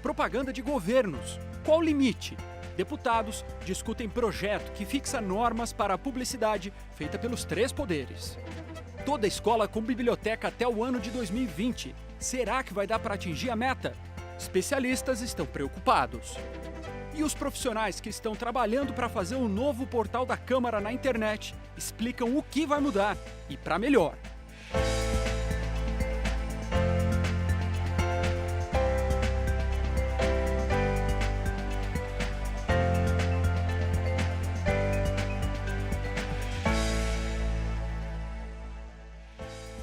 Propaganda de governos. Qual o limite? Deputados discutem projeto que fixa normas para a publicidade feita pelos 3 poderes. Toda escola com biblioteca até o ano de 2020. Será que vai dar para atingir a meta? Especialistas estão preocupados. E os profissionais que estão trabalhando para fazer um novo portal da Câmara na internet explicam o que vai mudar e para melhor.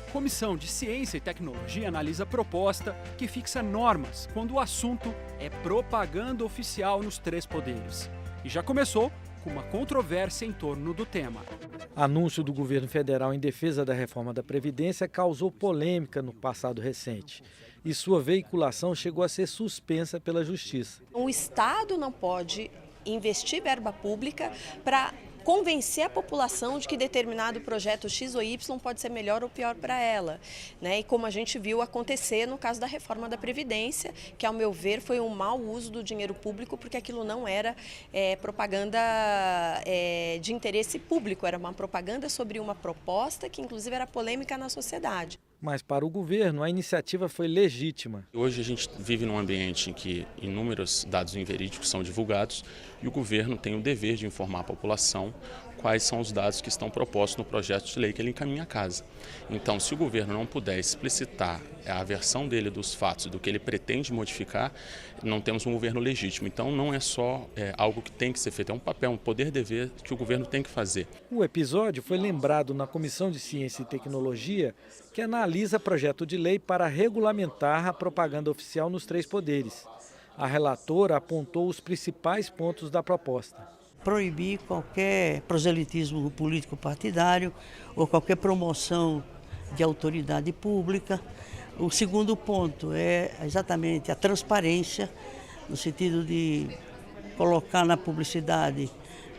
A Comissão de Ciência e Tecnologia analisa a proposta que fixa normas quando o assunto é propaganda oficial nos 3 poderes. E já começou com uma controvérsia em torno do tema. Anúncio do governo federal em defesa da reforma da Previdência causou polêmica no passado recente. E sua veiculação chegou a ser suspensa pela Justiça. O Estado não pode investir verba pública para convencer a população de que determinado projeto X ou Y pode ser melhor ou pior para ela, né? E como a gente viu acontecer no caso da reforma da Previdência, que ao meu ver foi um mau uso do dinheiro público, porque aquilo não era propaganda de interesse público, era uma propaganda sobre uma proposta que inclusive era polêmica na sociedade. Mas para o governo a iniciativa foi legítima. Hoje a gente vive num ambiente em que inúmeros dados inverídicos são divulgados e o governo tem o dever de informar a população quais são os dados que estão propostos no projeto de lei que ele encaminha à casa. Então, se o governo não puder explicitar a versão dele dos fatos, do que ele pretende modificar, não temos um governo legítimo. Então, não é só algo que tem que ser feito, é um papel, um poder-dever que o governo tem que fazer. O episódio foi lembrado na Comissão de Ciência e Tecnologia, que analisa projeto de lei para regulamentar a propaganda oficial nos 3 poderes. A relatora apontou os principais pontos da proposta. Proibir qualquer proselitismo político partidário ou qualquer promoção de autoridade pública. O segundo ponto é exatamente a transparência, no sentido de colocar na publicidade,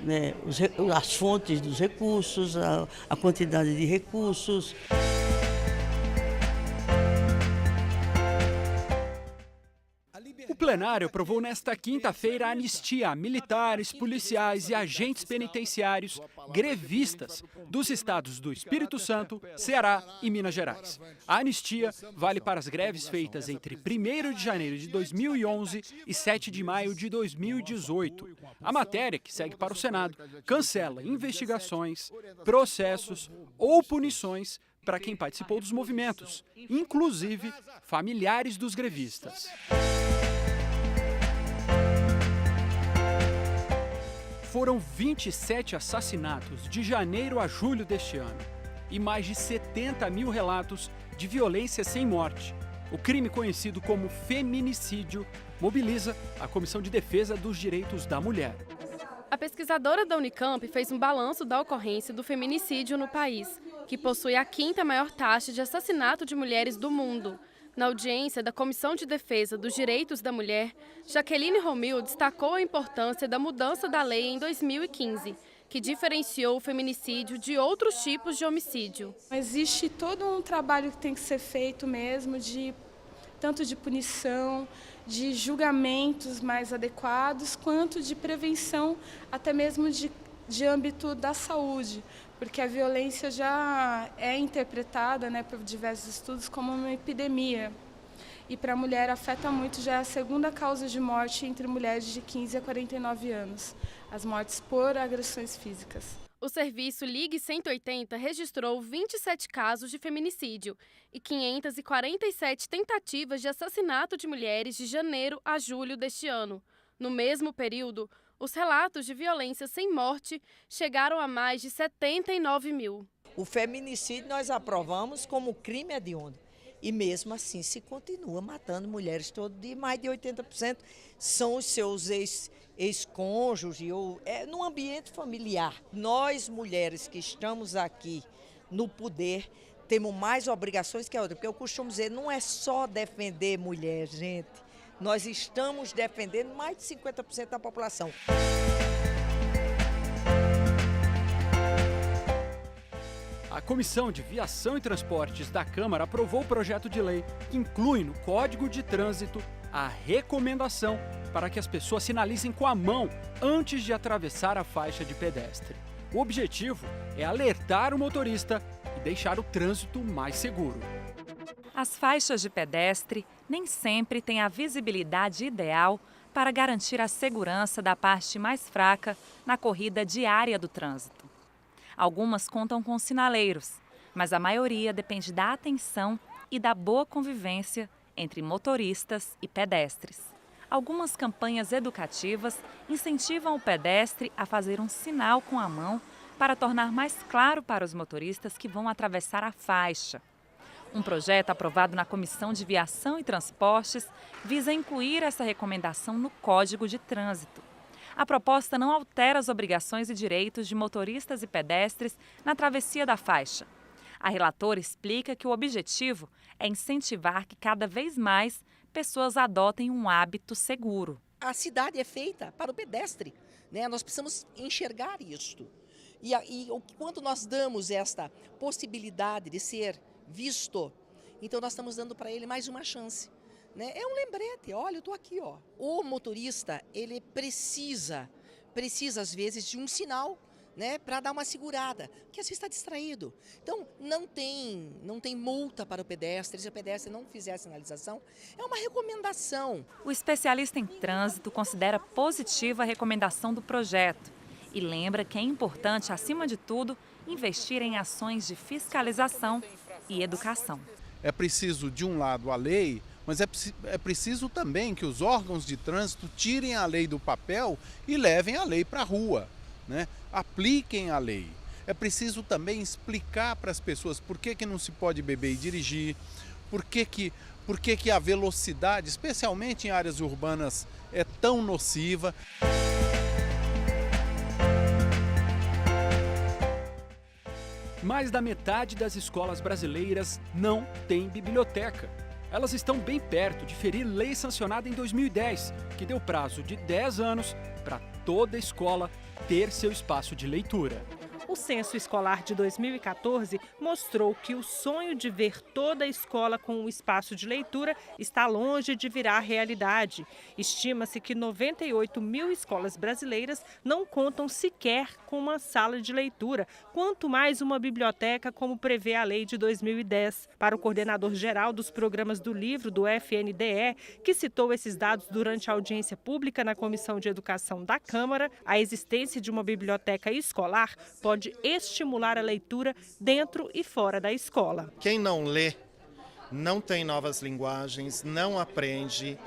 né, as fontes dos recursos, a quantidade de recursos. O plenário aprovou nesta quinta-feira a anistia a militares, policiais e agentes penitenciários grevistas dos estados do Espírito Santo, Ceará e Minas Gerais. A anistia vale para as greves feitas entre 1º de janeiro de 2011 e 7 de maio de 2018. A matéria, que segue para o Senado, cancela investigações, processos ou punições para quem participou dos movimentos, inclusive familiares dos grevistas. Foram 27 assassinatos de janeiro a julho deste ano e mais de 70 mil relatos de violência sem morte. O crime conhecido como feminicídio mobiliza a Comissão de Defesa dos Direitos da Mulher. A pesquisadora da Unicamp fez um balanço da ocorrência do feminicídio no país, que possui a 5ª maior taxa de assassinato de mulheres do mundo. Na audiência da Comissão de Defesa dos Direitos da Mulher, Jaqueline Romil destacou a importância da mudança da lei em 2015, que diferenciou o feminicídio de outros tipos de homicídio. Existe todo um trabalho que tem que ser feito mesmo, tanto de punição, de julgamentos mais adequados, quanto de prevenção, até mesmo de âmbito da saúde, porque a violência já é interpretada, né, por diversos estudos como uma epidemia. E para a mulher afeta muito, já é a 2ª causa de morte entre mulheres de 15 a 49 anos, as mortes por agressões físicas. O serviço Ligue 180 registrou 27 casos de feminicídio e 547 tentativas de assassinato de mulheres de janeiro a julho deste ano. No mesmo período, os relatos de violência sem morte chegaram a mais de 79 mil. O feminicídio nós aprovamos como crime hediondo. E mesmo assim se continua matando mulheres todo dia. Mais de 80% são os seus ex-cônjuges ou no ambiente familiar. Nós, mulheres que estamos aqui no poder, temos mais obrigações que a outra. Porque eu costumo dizer, não é só defender mulher, gente. Nós estamos defendendo mais de 50% da população. A Comissão de Viação e Transportes da Câmara aprovou o projeto de lei que inclui no Código de Trânsito a recomendação para que as pessoas sinalizem com a mão antes de atravessar a faixa de pedestre. O objetivo é alertar o motorista e deixar o trânsito mais seguro. As faixas de pedestre nem sempre têm a visibilidade ideal para garantir a segurança da parte mais fraca na corrida diária do trânsito. Algumas contam com sinaleiros, mas a maioria depende da atenção e da boa convivência entre motoristas e pedestres. Algumas campanhas educativas incentivam o pedestre a fazer um sinal com a mão para tornar mais claro para os motoristas que vão atravessar a faixa. Um projeto aprovado na Comissão de Viação e Transportes visa incluir essa recomendação no Código de Trânsito. A proposta não altera as obrigações e direitos de motoristas e pedestres na travessia da faixa. A relatora explica que o objetivo é incentivar que cada vez mais pessoas adotem um hábito seguro. A cidade é feita para o pedestre, né? Nós precisamos enxergar isto. E quando nós damos esta possibilidade de ser visto, então nós estamos dando para ele mais uma chance. Né? É um lembrete, olha, eu estou aqui. Ó. O motorista, ele precisa às vezes de um sinal, né, para dar uma segurada, que às vezes está distraído. Então, não tem multa para o pedestre, se o pedestre não fizer a sinalização, é uma recomendação. O especialista em trânsito considera positiva a recomendação do projeto e lembra que é importante, acima de tudo, investir em ações de fiscalização e educação. É preciso, de um lado, a lei, mas é preciso também que os órgãos de trânsito tirem a lei do papel e levem a lei para a rua. Né? Apliquem a lei. É preciso também explicar para as pessoas por que não se pode beber e dirigir, por que a velocidade, especialmente em áreas urbanas, é tão nociva. Mais da metade das escolas brasileiras não tem biblioteca. Elas estão bem perto de ferir lei sancionada em 2010, que deu prazo de 10 anos para toda escola ter seu espaço de leitura. O censo escolar de 2014 mostrou que o sonho de ver toda a escola com um espaço de leitura está longe de virar realidade. Estima-se que 98 mil escolas brasileiras não contam sequer com uma sala de leitura, quanto mais uma biblioteca, como prevê a lei de 2010. Para o coordenador-geral dos programas do livro do FNDE, que citou esses dados durante a audiência pública na Comissão de Educação da Câmara, a existência de uma biblioteca escolar pode estimular a leitura dentro e fora da escola. Quem não lê, não tem novas linguagens, não aprende.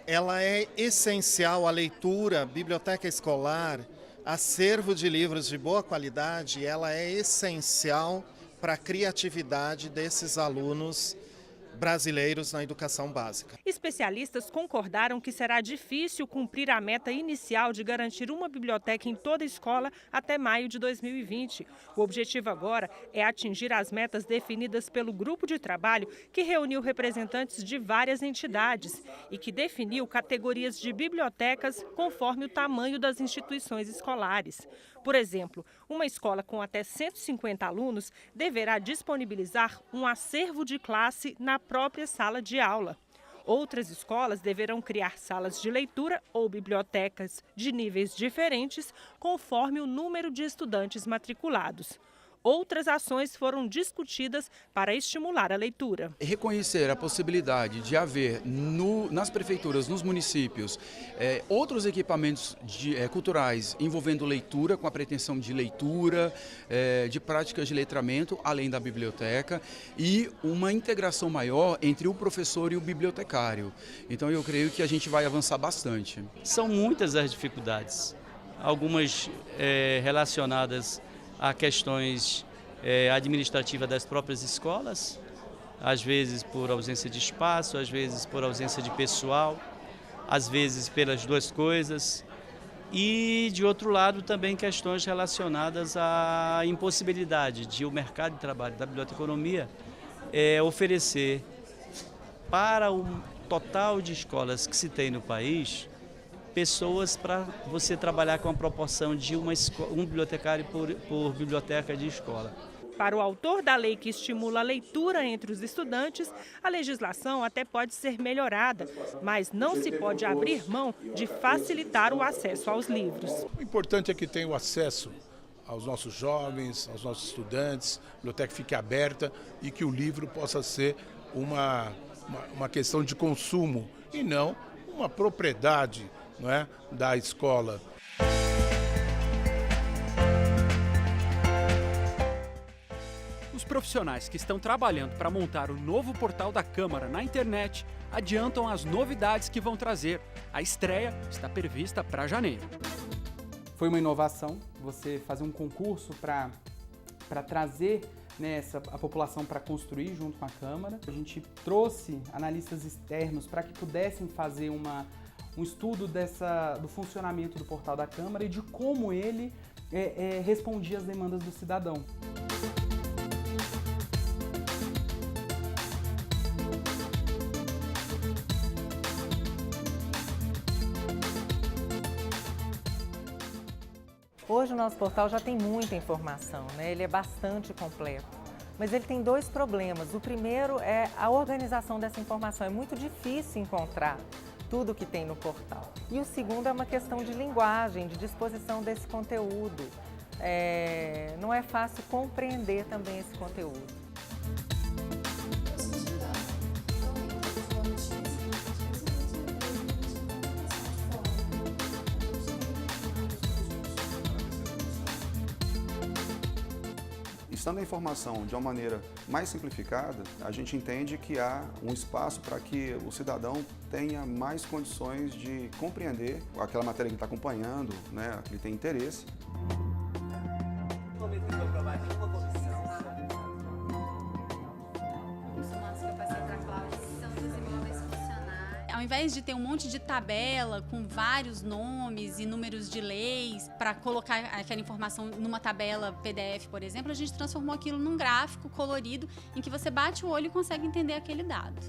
Ela é essencial, a leitura, biblioteca escolar, acervo de livros de boa qualidade, ela é essencial para a criatividade desses alunos brasileiros na educação básica. Especialistas concordaram que será difícil cumprir a meta inicial de garantir uma biblioteca em toda a escola até maio de 2020. O objetivo agora é atingir as metas definidas pelo grupo de trabalho que reuniu representantes de várias entidades e que definiu categorias de bibliotecas conforme o tamanho das instituições escolares. Por exemplo, uma escola com até 150 alunos deverá disponibilizar um acervo de classe na própria sala de aula. Outras escolas deverão criar salas de leitura ou bibliotecas de níveis diferentes conforme o número de estudantes matriculados. Outras ações foram discutidas para estimular a leitura. Reconhecer a possibilidade de haver nas prefeituras, nos municípios, outros equipamentos culturais envolvendo leitura, com a pretensão de leitura, de práticas de letramento, além da biblioteca, e uma integração maior entre o professor e o bibliotecário. Então eu creio que a gente vai avançar bastante. São muitas as dificuldades, algumas relacionadas a questões administrativas das próprias escolas, às vezes por ausência de espaço, às vezes por ausência de pessoal, às vezes pelas duas coisas. E, de outro lado, também questões relacionadas à impossibilidade de o mercado de trabalho da biblioteconomia oferecer para o total de escolas que se tem no país pessoas para você trabalhar com a proporção de um bibliotecário por biblioteca de escola. Para o autor da lei que estimula a leitura entre os estudantes, a legislação até pode ser melhorada, mas não se pode abrir mão de facilitar o acesso aos livros. O importante é que tenha o acesso aos nossos jovens, aos nossos estudantes, a biblioteca fique aberta e que o livro possa ser uma questão de consumo e não uma propriedade, não é, da escola. Os profissionais que estão trabalhando para montar o novo portal da Câmara na internet adiantam as novidades que vão trazer. A estreia está prevista para janeiro. Foi uma inovação você fazer um concurso para trazer, né, a população para construir junto com a Câmara. A gente trouxe analistas externos para que pudessem fazer um estudo do funcionamento do portal da Câmara e de como ele respondia às demandas do cidadão. Hoje o nosso portal já tem muita informação, né? Ele é bastante completo, mas ele tem dois problemas. O primeiro é a organização dessa informação, é muito difícil encontrar tudo que tem no portal. E o segundo é uma questão de linguagem, de disposição desse conteúdo. Não é fácil compreender também esse conteúdo. Estando a informação de uma maneira mais simplificada, a gente entende que há um espaço para que o cidadão tenha mais condições de compreender aquela matéria que ele está acompanhando, né, que ele tem interesse. Ao invés de ter um monte de tabela com vários nomes e números de leis para colocar aquela informação numa tabela PDF, por exemplo, a gente transformou aquilo num gráfico colorido em que você bate o olho e consegue entender aquele dado.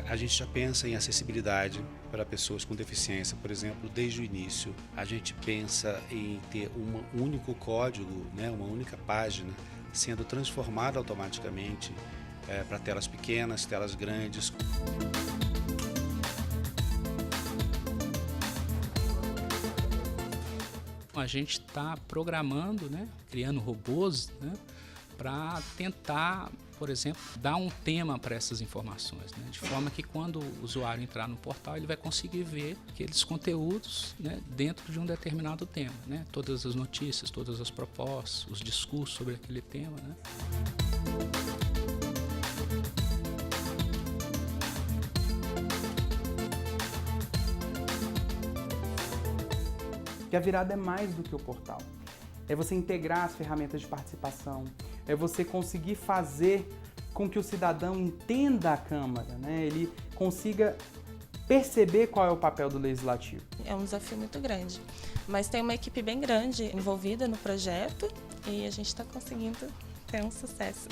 A gente já pensa em acessibilidade para pessoas com deficiência, por exemplo, desde o início. A gente pensa em ter um único código, né, uma única página, sendo transformada automaticamente para telas pequenas, telas grandes. A gente está programando, né, criando robôs, né, para tentar, por exemplo, dar um tema para essas informações, né, de forma que quando o usuário entrar no portal ele vai conseguir ver aqueles conteúdos, né, dentro de um determinado tema, né, todas as notícias, todas as propostas, os discursos sobre aquele tema, né. Que a virada é mais do que o portal. É você integrar as ferramentas de participação, é você conseguir fazer com que o cidadão entenda a Câmara, né? Ele consiga perceber qual é o papel do Legislativo. É um desafio muito grande, mas tem uma equipe bem grande envolvida no projeto e a gente está conseguindo ter um sucesso.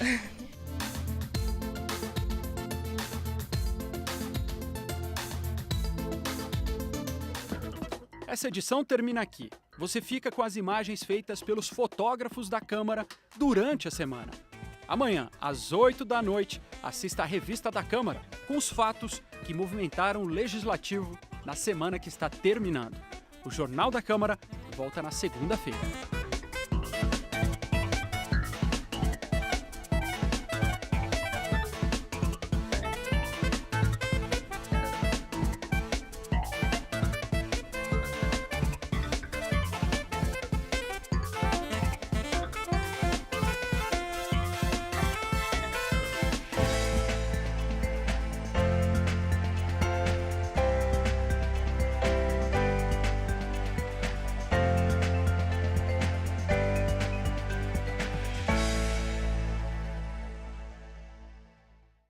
Essa edição termina aqui. Você fica com as imagens feitas pelos fotógrafos da Câmara durante a semana. Amanhã, às 20h, assista a Revista da Câmara com os fatos que movimentaram o Legislativo na semana que está terminando. O Jornal da Câmara volta na segunda-feira.